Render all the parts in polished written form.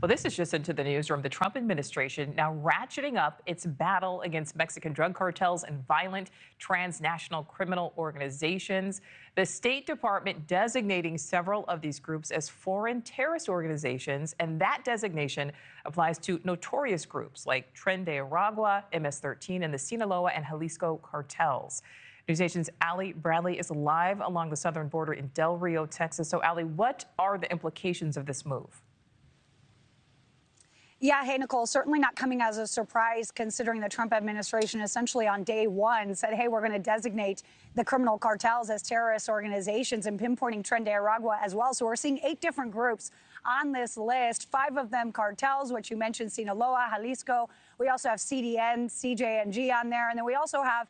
Well, this is just into the newsroom. The Trump administration now ratcheting up its battle against Mexican drug cartels and violent transnational criminal organizations. The State Department designating several of these groups as foreign terrorist organizations, and that designation applies to notorious groups like Tren de Aragua, MS-13, and the Sinaloa and Jalisco cartels. NewsNation's Nichole Berlie is live along the southern border in Del Rio, Texas. So, Nichole, what are the implications of this move? Yeah, hey, Nicole, certainly not coming as a surprise considering the Trump administration essentially on day one said, hey, we're going to designate the criminal cartels as terrorist organizations and pinpointing Tren de Aragua as well. So we're seeing 8 different groups on this list, 5 of them cartels, which you mentioned, Sinaloa, Jalisco. We also have CDN, CJNG on there. And then we also have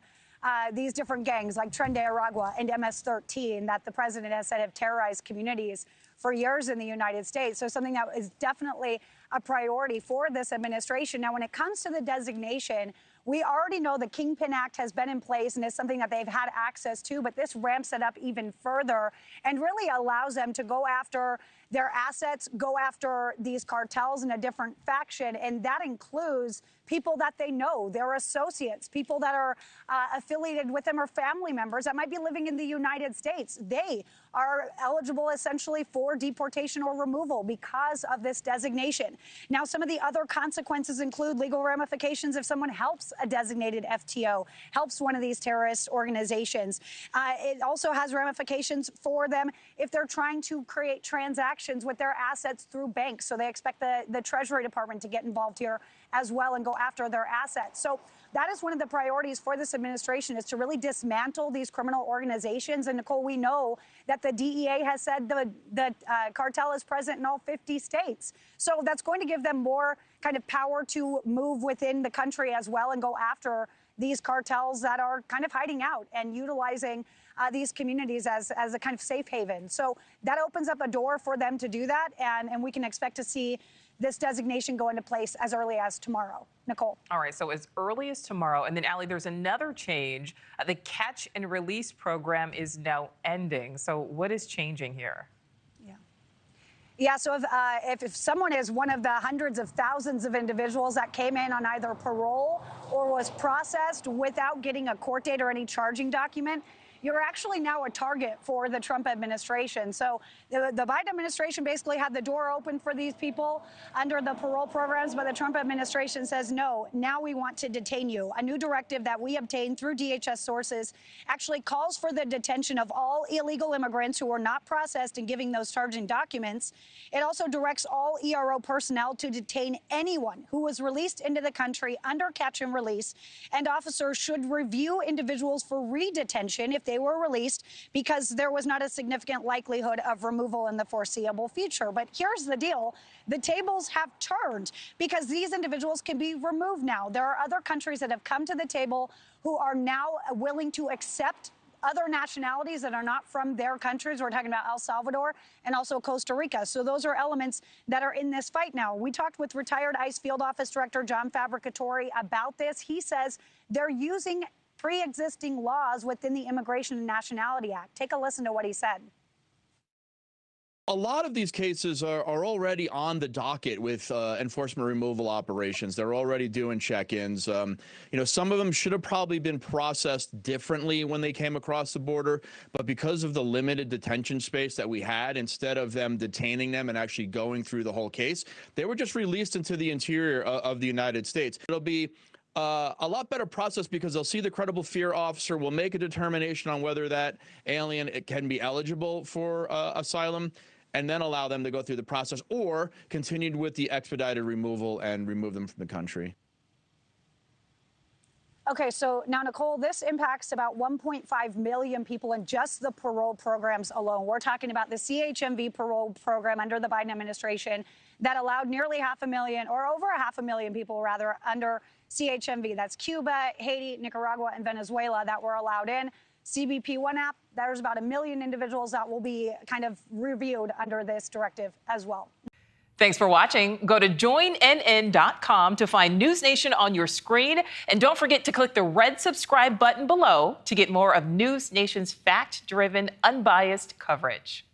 these different gangs like Tren de Aragua and MS-13 that the president has said have terrorized communities for years in the United States. So something that is definitely a priority for this administration. Now, when it comes to the designation, we already know the Kingpin Act has been in place and is something that they've had access to, but this ramps it up even further and really allows them to go after their assets, go after these cartels in a different faction. And that includes people that they know, their associates, people that are affiliated with them or family members that might be living in the United States. They are eligible essentially for deportation or removal because of this designation. Now, some of the other consequences include legal ramifications if someone helps a designated FTO, helps one of these terrorist organizations. It also has ramifications for them if they're trying to create transactions with their assets through banks. So they expect the Treasury Department to get involved here as well and go after their assets. So that is one of the priorities for this administration, is to really dismantle these criminal organizations. And Nicole, we know that the DEA has said the cartel is present in all 50 states. So that's going to give them more kind of power to move within the country as well and go after these cartels that are kind of hiding out and utilizing these communities as a kind of safe haven. So that opens up a door for them to do that. And we can expect to see this designation go into place as early as tomorrow. Nicole. All right, so as early as tomorrow. And then, Nichole, there's another change. The catch and release program is now ending. So what is changing here? Yeah, so if someone is one of the hundreds of thousands of individuals that came in on either parole or was processed without getting a court date or any charging document, you're actually now a target for the Trump administration. So the Biden administration basically had the door open for these people under the parole programs, but the Trump administration says, no, now we want to detain you. A new directive that we obtained through DHS sources actually calls for the detention of all illegal immigrants who are not processed and giving those charging documents. It also directs all ERO personnel to detain anyone who was released into the country under catch and release, and officers should review individuals for redetention if they were released because there was not a significant likelihood of removal in the foreseeable future. But here's the deal. The tables have turned because these individuals can be removed now. There are other countries that have come to the table who are now willing to accept other nationalities that are not from their countries. We're talking about El Salvador and also Costa Rica. So those are elements that are in this fight now. We talked with retired ICE Field Office Director John Fabricatori about this. He says they're using pre-existing laws within the Immigration and Nationality Act. Take a listen to what he said. A lot of these cases are already on the docket with enforcement removal operations. They're already doing check-ins. Some of them should have probably been processed differently when they came across the border, but because of the limited detention space that we had, instead of them detaining them and actually going through the whole case, they were just released into the interior of the United States. It'll be a lot better process because they'll see the credible fear officer will make a determination on whether that alien can be eligible for asylum, and then allow them to go through the process, or continued with the expedited removal and remove them from the country. Okay, so now, Nicole, this impacts about 1.5 million people in just the parole programs alone. We're talking about the CHMV parole program under the Biden administration that allowed nearly 500,000, or over 500,000 people, rather, under CHMV. That's Cuba, Haiti, Nicaragua, and Venezuela that were allowed in. CBP1 app, there's about 1 million individuals that will be kind of reviewed under this directive as well. Thanks for watching. Go to joinnn.com to find NewsNation on your screen. And don't forget to click the red subscribe button below to get more of NewsNation's fact-driven, unbiased coverage.